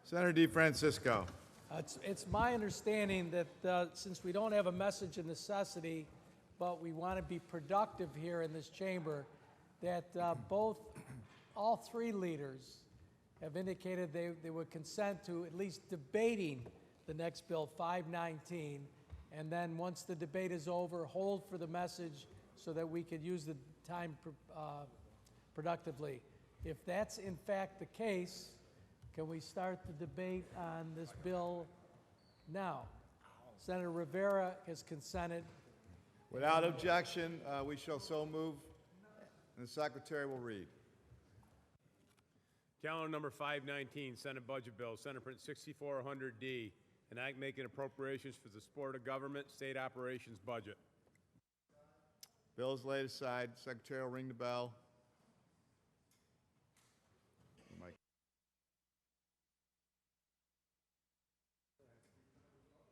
Senator DeFrancisco. It's my understanding that since we don't have a message of necessity, but we want to be productive here in this chamber, that all three leaders have indicated they would consent to at least debating the next bill, 519, and then once the debate is over, hold for the message so that we could use the time productively. If that's in fact the case, can we start the debate on this bill now? Senator Rivera has consented. Without objection, we shall so move, and the Secretary will read. Calendar number 519, Senate Budget Bill, Senate Print 6400D, an act making appropriations for the support of government, state operations budget. Bill is laid aside. Secretary will ring the bell.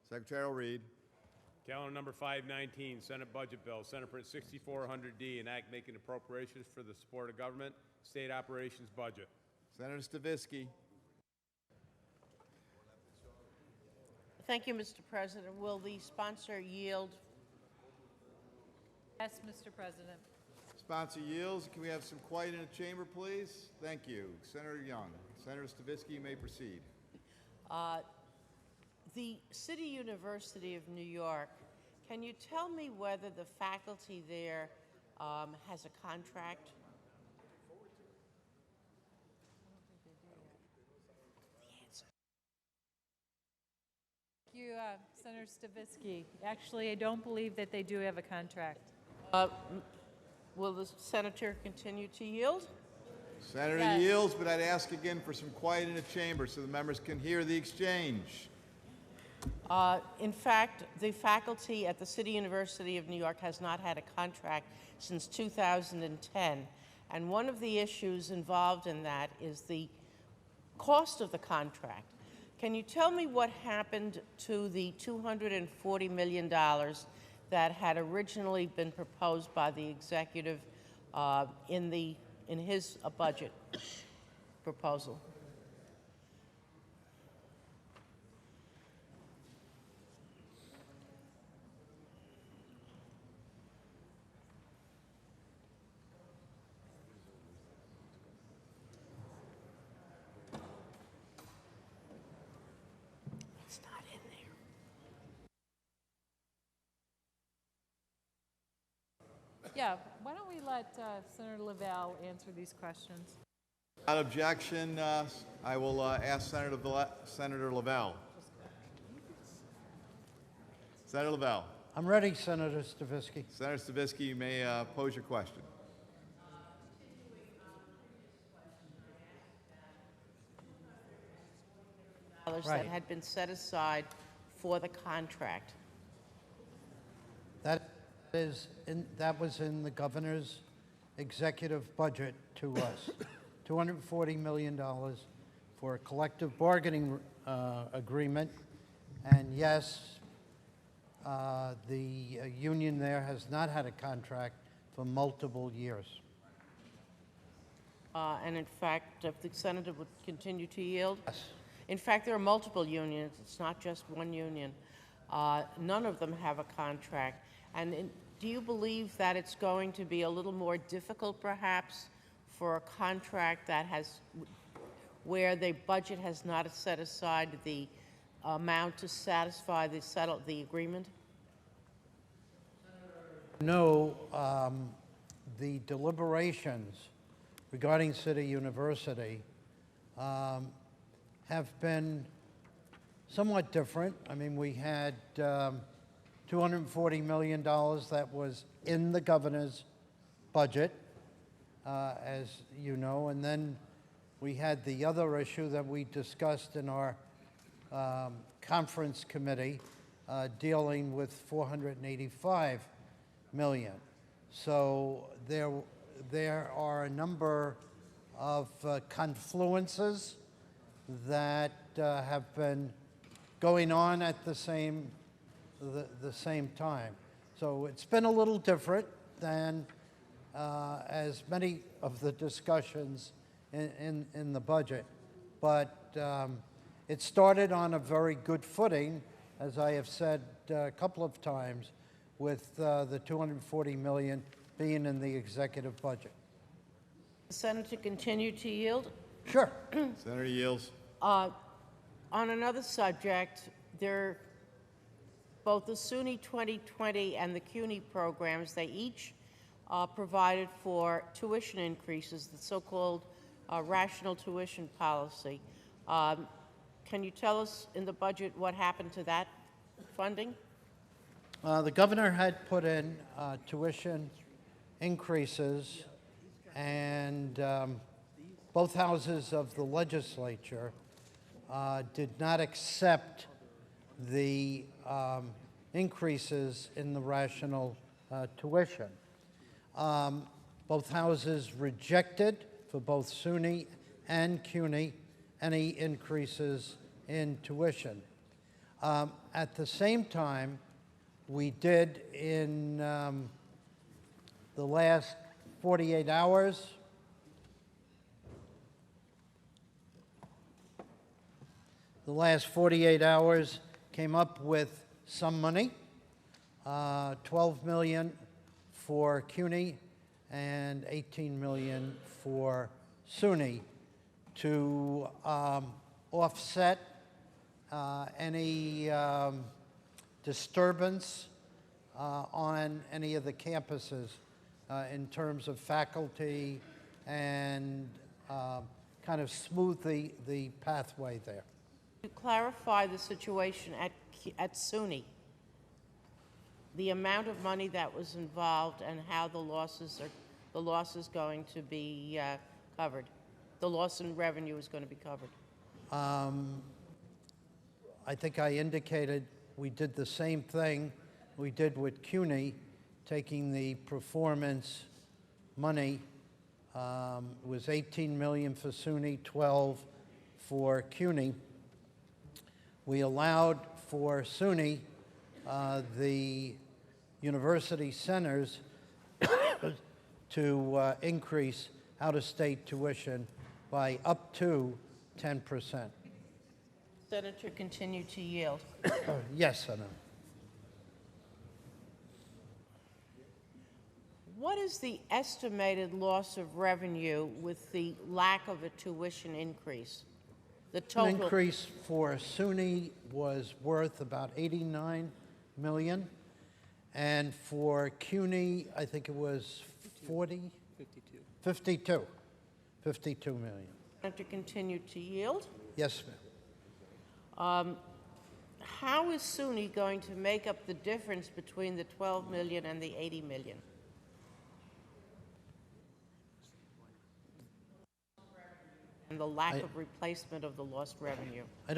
Secretary will read. Calendar number 519, Senate Budget Bill, Senate Print 6400D, an act making appropriations for the support of government, state operations budget. Senator Stavisky. Thank you, Mr. President. Will the sponsor yield? Yes, Mr. President. Sponsor yields. Can we have some quiet in the chamber, please? Thank you. Senator Young. Senator Stavisky, you may proceed. The City University of New York, can you tell me whether the faculty there has a contract? Thank you, Senator Stavisky. Actually, I don't believe that they do have a contract. Will the senator continue to yield? Senator Yes. yields, but I'd ask again for some quiet in the chamber so the members can hear the exchange. In fact, the faculty at the City University of New York has not had a contract since 2010. And one of the issues involved in that is the cost of the contract. Can you tell me what happened to the $240 million that had originally been proposed by the executive in his budget proposal? It's not in there. Yeah, why don't we let Senator Lavelle answer these questions? Without objection, I will ask Senator Lavelle. Senator Lavelle. I'm ready, Senator Stavisky. Senator Stavisky, you may pose your question. That had been set aside for the contract. That was in the governor's executive budget to us. $240 million for a collective bargaining agreement. And yes, the union there has not had a contract for multiple years. And in fact, if the senator would continue to yield? Yes. In fact, there are multiple unions. It's not just one union. None of them have a contract. And do you believe that it's going to be a little more difficult, perhaps, for a contract that where the budget has not set aside the amount to satisfy the agreement? No, the deliberations regarding City University have been somewhat different. I mean, we had $240 million that was in the governor's budget, as you know, and then we had the other issue that we discussed in our conference committee dealing with $485 million. So there are a number of confluences that have been going on at the same time. So it's been a little different than as many of the discussions in the budget. But It started on a very good footing, as I have said a couple of times, with the $240 million being in the executive budget. The Senator continue to yield. Sure. Senator yields. On another subject, both the SUNY 2020 and the CUNY programs, they each provided for tuition increases, the so-called rational tuition policy. Can you tell us in the budget what happened to that funding? The governor had put in tuition increases, and both houses of the legislature did not accept the increases in the rational tuition. Both houses rejected, for both SUNY and CUNY, any increases in tuition. At the same time, we did in the last 48 hours, came up with some money, $12 million for CUNY and $18 million for SUNY, to offset any disturbance on any of the campuses in terms of faculty, and kind of smooth the pathway there. To clarify the situation at SUNY, the amount of money that was involved and how the loss is going to be covered. The loss in revenue is going to be covered. I think I indicated we did the same thing we did with CUNY, taking the performance money. It was $18 million for SUNY, 12 for CUNY. We allowed for SUNY the university centers to increase out-of-state tuition by up to 10%. Senator, continue to yield. Yes, Senator. What is the estimated loss of revenue with the lack of a tuition increase? The An total increase for SUNY was worth about $89 million, and for CUNY, I think it was 52 million. Senator, continue to yield. Yes, ma'am. How is SUNY going to make up the difference between the 12 million and the 80 million? And the lack of replacement of the lost revenue. I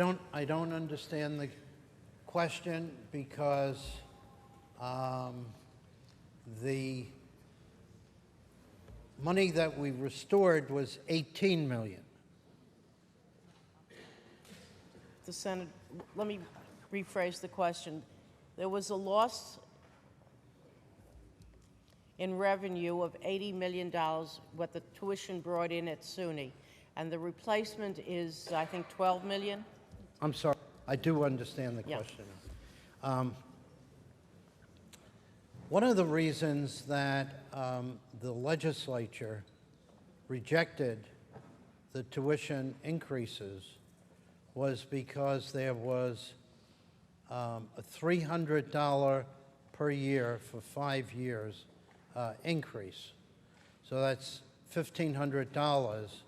don't understand the question, because the money that we restored was 18 million. The Senate, let me rephrase the question. There was a loss in revenue of $80 million, what the tuition brought in at SUNY, and the replacement is, I think, 12 million? I'm sorry, I do understand the Yeah. question. One of the reasons that the legislature rejected the tuition increases was because there was a $300 per year for 5 years increase. So that's $1,500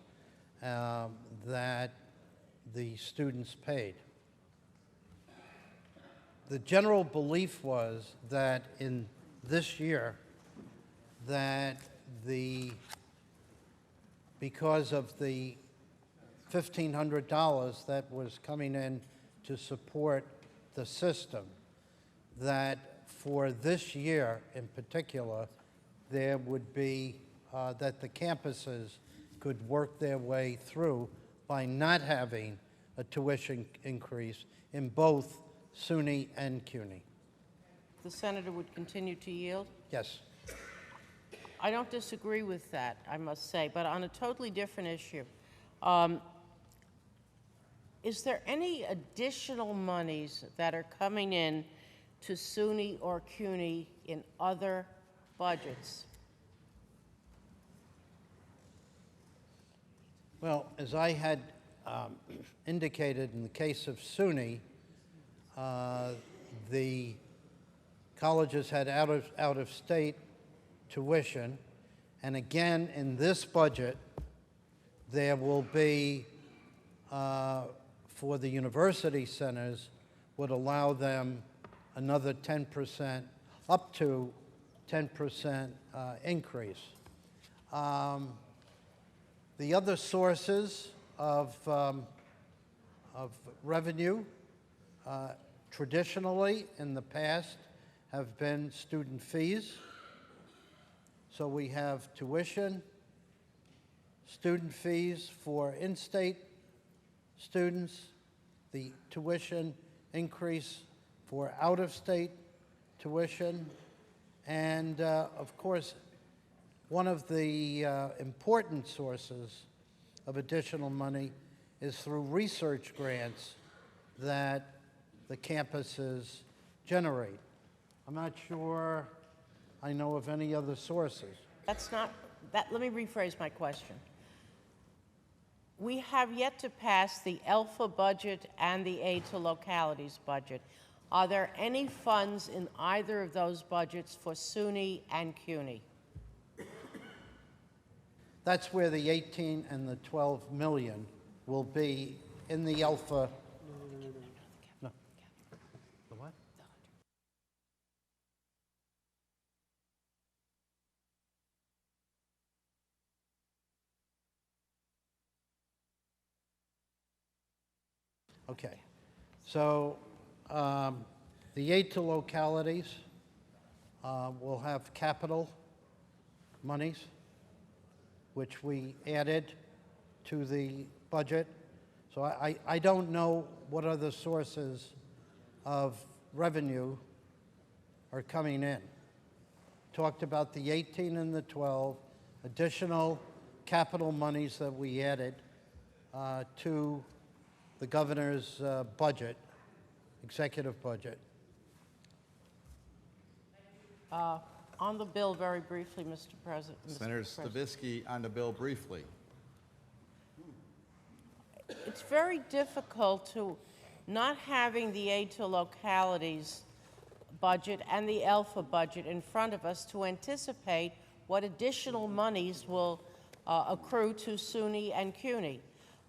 that the students paid. The general belief was that in this year, that because of the $1,500 that was coming in to support the system, that for this year in particular, there would be, that the campuses could work their way through by not having a tuition increase in both SUNY and CUNY. The senator would continue to yield. Yes. I don't disagree with that, I must say, but on a totally different issue. Is there any additional monies that are coming in to SUNY or CUNY in other budgets? Well, as I had indicated in the case of SUNY, the colleges had out-of-state tuition, and again, in this budget, there will be, for the university centers, would allow them another 10%, up to 10% increase. The other sources of revenue traditionally in the past have been student fees. So we have tuition, student fees for in-state students, the tuition increase for out-of-state tuition, and of course, one of the important sources of additional money is through research grants that the campuses generate. I'm not sure I know of any other sources. That's not, let me rephrase my question. We have yet to pass the Alpha budget and the aid to localities budget. Are there any funds in either of those budgets for SUNY and CUNY? That's where the 18 and the 12 million will be in the Alpha. No. The what? Okay. So the aid to localities will have capital monies, which we added to the budget. So I don't know what other sources of revenue are coming in. Talked about the 18 and the 12, additional capital monies that we added to the governor's budget, executive budget. On the bill, very briefly, Mr. President. Senator Stavisky on the bill briefly. It's very difficult to, not having the aid to localities budget and the Alpha budget in front of us, to anticipate what additional monies will accrue to SUNY and CUNY.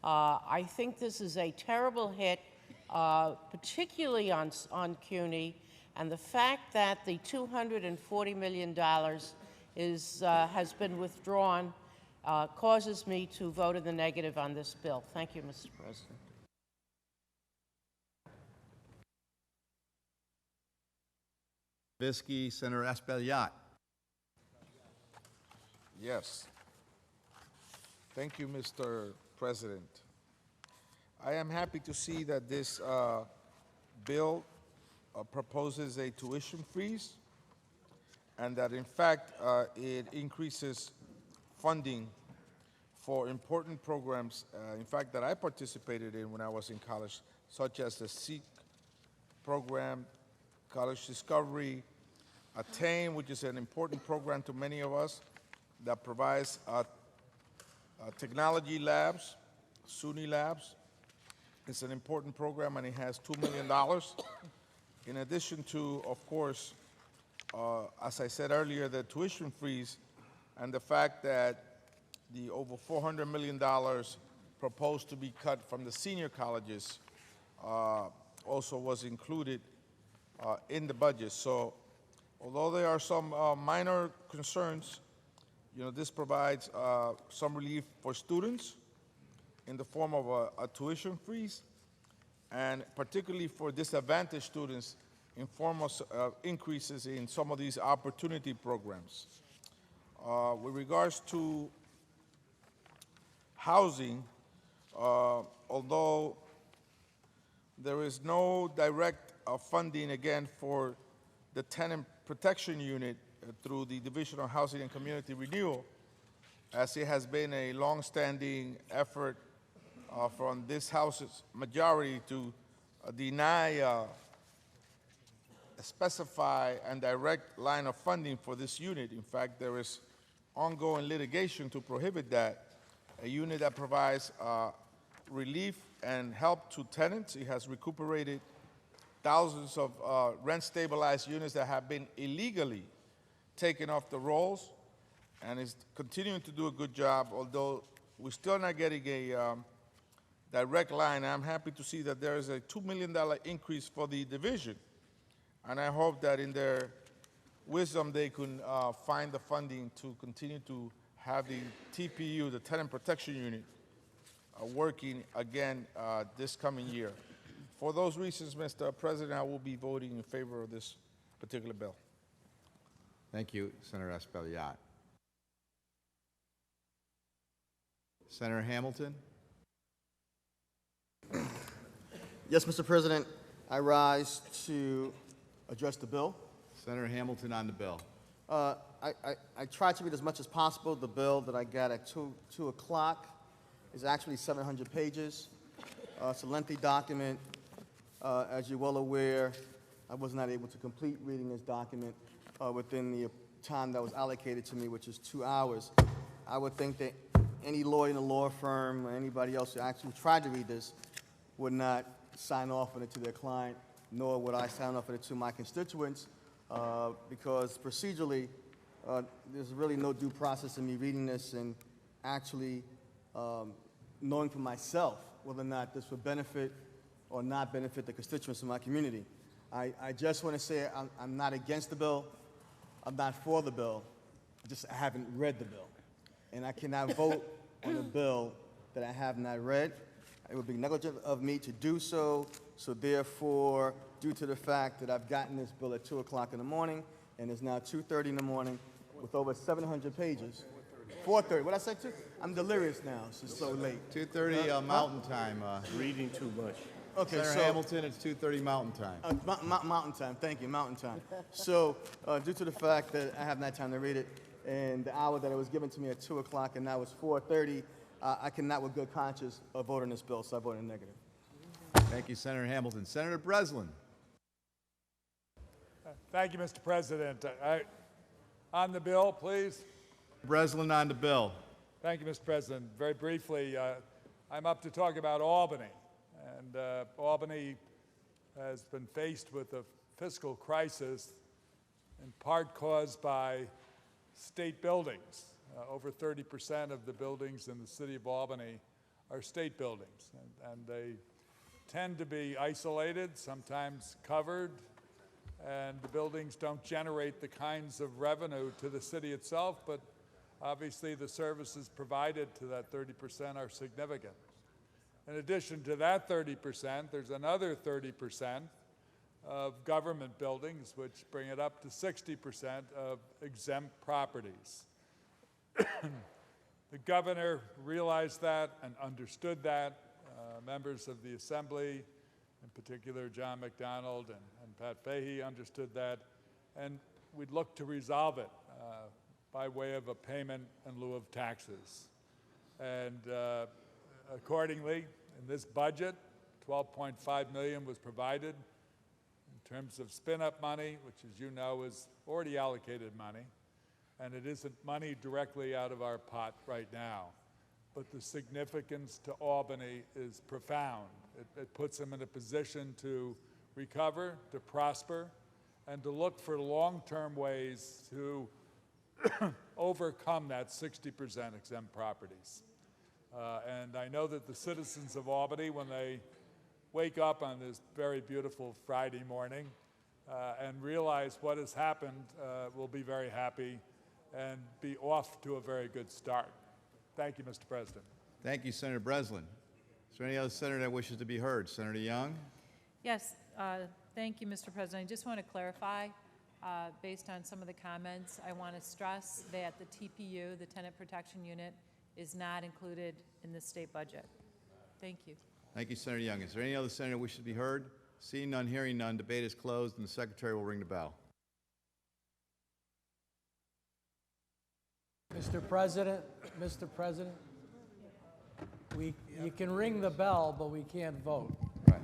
I think this is a terrible hit, particularly on CUNY, and the fact that the $240 million has been withdrawn causes me to vote in the negative on this bill. Thank you, Mr. President. Stavisky, Senator Espaillat. Yes. Thank you, Mr. President. I am happy to see that this bill proposes a tuition freeze, and that in fact it increases funding for important programs, in fact, that I participated in when I was in college, such as the SEEK program, College Discovery, Attain, which is an important program to many of us that provides technology labs, SUNY labs. It's an important program, and it has $2 million. In addition to, of course, as I said earlier, the tuition freeze and the fact that the over $400 million proposed to be cut from the senior colleges also was included in the budget. So although there are some minor concerns, you know, this provides some relief for students in the form of a tuition freeze, and particularly for disadvantaged students in form of increases in some of these opportunity programs. With regards to housing, although there is no direct funding, again, for the tenant protection unit through the Division of Housing and Community Renewal, as it has been a long-standing effort from this House's majority to deny specify and direct line of funding for this unit. In fact, there is ongoing litigation to prohibit that. A unit that provides relief and help to tenants. It has recuperated thousands of rent-stabilized units that have been illegally taken off the rolls, and is continuing to do a good job, although we're still not getting a direct line. I'm happy to see that there is a $2 million increase for the division. And I hope that in their wisdom, they can find the funding to continue to have the TPU, the Tenant Protection Unit, working again this coming year. For those reasons, Mr. President, I will be voting in favor of this particular bill. Thank you, Senator Espaillat. Senator Hamilton? Yes, Mr. President, I rise to address the bill. Senator Hamilton on the bill. I tried to read as much as possible. The bill that I got at 2 o'clock is actually 700 pages. It's a lengthy document. As you're well aware, I was not able to complete reading this document within the time that was allocated to me, which is 2 hours. I would think that any lawyer in a law firm or anybody else who actually tried to read this would not sign off on it to their client, nor would I sign off on it to my constituents, because procedurally, there's really no due process in me reading this and actually knowing for myself whether or not this would benefit or not benefit the constituents in my community. I just want to say I'm not against the bill. I'm not for the bill. I haven't read the bill. And I cannot vote on a bill that I have not read. It would be negligent of me to do so. So therefore, due to the fact that I've gotten this bill at 2 o'clock in the morning, and it's now 2:30 in the morning with over 700 pages. 4:30, what I said to? I'm delirious now, it's just so late. 2:30 Mountain Time. Reading too much. Okay, Senator so, Hamilton, it's 2:30 Mountain Time. Mountain time, thank you, mountain time. So, due to the fact that I have not time to read it, and the hour that it was given to me at 2 o'clock, and now it's 4:30, I cannot with good conscience vote on this bill, so I voted negative. Thank you, Senator Hamilton. Senator Breslin. Thank you, Mr. President. On the bill, please. Breslin on the bill. Thank you, Mr. President. Very briefly, I'm up to talk about Albany. And Albany has been faced with a fiscal crisis in part caused by state buildings. Over 30% of the buildings in the city of Albany are state buildings. And they tend to be isolated, sometimes covered, and the buildings don't generate the kinds of revenue to the city itself, but obviously the services provided to that 30% are significant. In addition to that 30%, there's another 30% of government buildings, which bring it up to 60% of exempt properties. The governor realized that and understood that. Members of the Assembly, in particular John McDonald and Pat Fahey, understood that, and we'd look to resolve it by way of a payment in lieu of taxes. And accordingly, in this budget, $12.5 million was provided in terms of spin-up money, which, as you know, is already allocated money, and it isn't money directly out of our pot right now. But the significance to Albany is profound. It puts them in a position to recover, to prosper, and to look for long-term ways to overcome that 60% exempt properties. And I know that the citizens of Albany, when they wake up on this very beautiful Friday morning and realize what has happened, will be very happy and be off to a very good start. Thank you, Mr. President. Thank you, Senator Breslin. Is there any other senator that wishes to be heard? Senator Young? Yes, thank you, Mr. President. I just want to clarify, based on some of the comments, I want to stress that the TPU, the Tenant Protection Unit, is not included in the state budget. Thank you. Thank you, Senator Young. Is there any other senator that wishes to be heard? Seeing none, hearing none, debate is closed, and the secretary will ring the bell. Mr. President, you can ring the bell, but we can't vote. Right.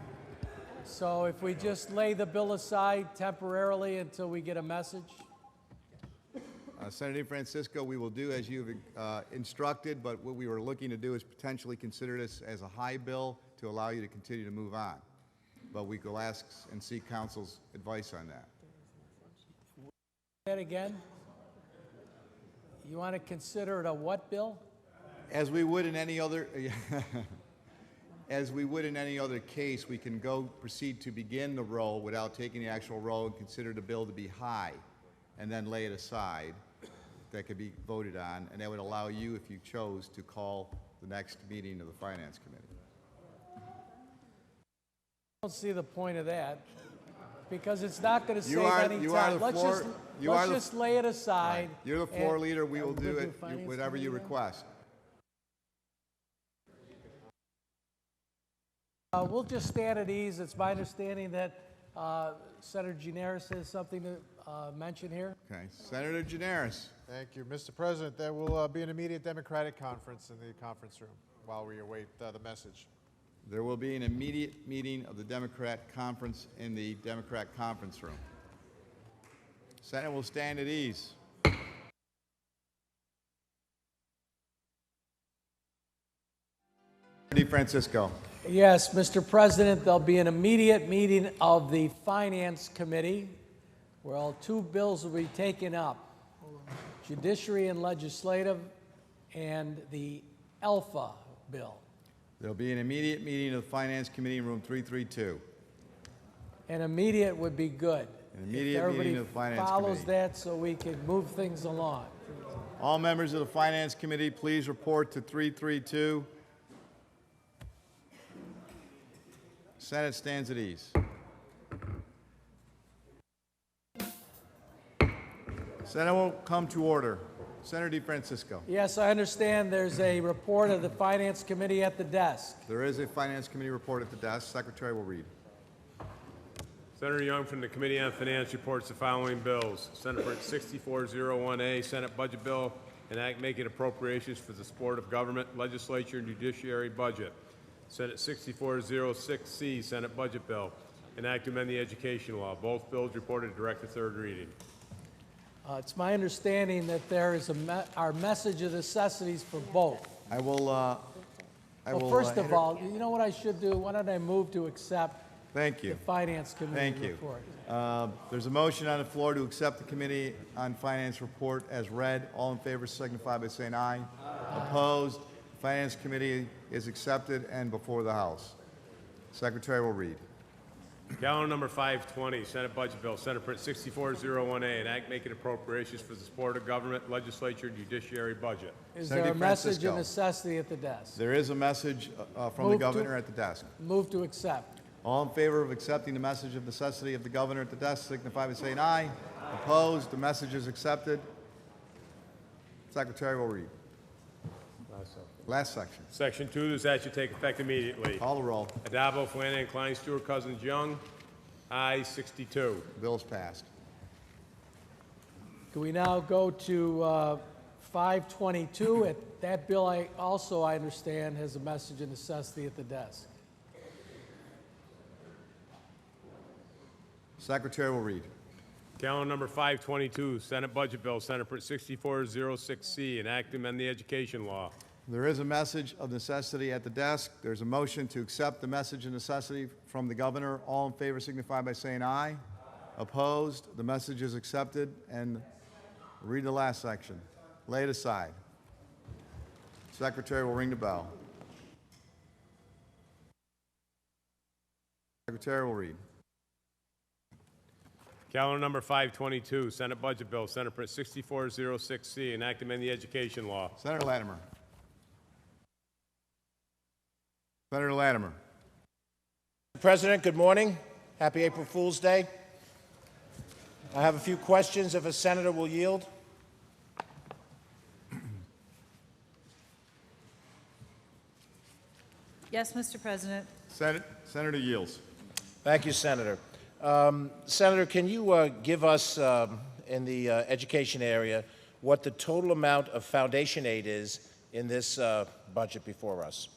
So if we just lay the bill aside temporarily until we get a message? Senator DeFrancisco, we will do as you've instructed, but what we were looking to do is potentially consider this as a high bill to allow you to continue to move on. But we will ask and seek council's advice on that. That again? You want to consider it a what bill? As we would in any other, as we would in any other case, we can proceed to begin the roll without taking the actual roll and consider the bill to be high, and then lay it aside. That could be voted on, and that would allow you, if you chose, to call the next meeting of the Finance Committee. I don't see the point of that, because it's not going to You save are- any you are time. the Let's floor- just, you let's are the- just lay it aside. You're the floor and- leader. We will We'll do do it Finance whatever you Committee then? request. We'll just stand at ease. It's my understanding that Senator Gianaris has something to mention here. Okay, Senator Gianaris. Thank you, Mr. President. There will be an immediate Democratic conference in the conference room while we await the message. There will be an immediate meeting of the Democrat conference in the Democrat conference room. Senate will stand at ease. DeFrancisco. Yes, Mr. President, there'll be an immediate meeting of the Finance Committee where all two bills will be taken up, Judiciary and Legislative and the Alpha bill. There'll be an immediate meeting of the Finance Committee in room 332. And immediate would be good. An immediate meeting of the Finance Committee. Follows that so we can move things along. All members of the Finance Committee, please report to 332. Senate stands at ease. Senate will come to order. Senator DeFrancisco. Yes, I understand there's a report of the Finance Committee at the desk. There is a Finance Committee report at the desk. Secretary will read. Senator Young from the Committee on Finance reports the following bills. Senate Bill 6401A, Senate Budget Bill, an act making appropriations for the support of government, legislature, and judiciary budget. Senate 6406C, Senate Budget Bill, an act to amend the education law. Both bills reported direct to third reading. It's my understanding that there is our message of necessities for both. I will. Well, first of all, you know what I should do? Why don't I move to accept Thank the you. Finance Committee Thank you. report? There's a motion on the floor to accept the Committee on Finance report as read. All in favor signify by saying aye. Opposed? The Finance Committee is accepted and before the House. Secretary will read. Calendar number 520, Senate Budget Bill, Senate Print 6401A, an act making appropriations for the support of government, legislature, and judiciary budget. Is Senator there a message DeFrancisco. of necessity at the desk? There is a message from the Move to- Governor at the desk. Move to accept. All in favor of accepting the message of necessity of the Governor at the desk signify by saying aye. Opposed? The message is accepted. Secretary will read. Last section. Section 2, this act should take effect immediately. Call the roll. Adabo, Flanagan, Klein, Stewart, Cousins, Young. I 62. The bill is passed. Can we now go to 522? That bill, I understand, has a message of necessity at the desk. Secretary will read. Calendar number 522, Senate Budget Bill, Senate Print 6406C, an act to amend the education law. There is a message of necessity at the desk. There's a motion to accept the message of necessity from the Governor. All in favor signify by saying aye. Opposed? The message is accepted. And read the last section. Lay it aside. Secretary will ring the bell. Secretary will read. Calendar number 522, Senate Budget Bill, Senate Print 6406C, an act to amend the education law. Senator Latimer. Senator Latimer. Mr. President, good morning. Happy April Fool's Day. I have a few questions, if a senator will yield. Yes, Mr. President. Senator yields. Thank you, Senator. Senator, can you give us, in the education area, what the total amount of foundation aid is in this budget before us.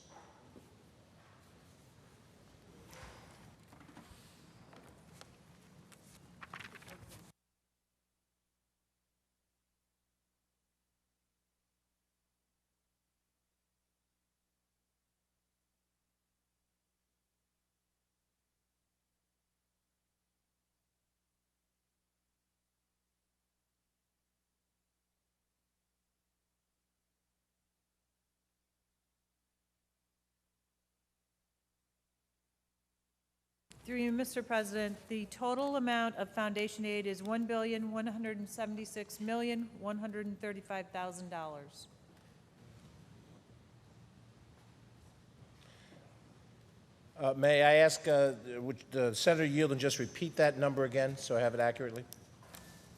Through you, Mr. President, the total amount of foundation aid is $1,176,135,000. May I ask, would Senator yield and just repeat that number again so I have it accurately?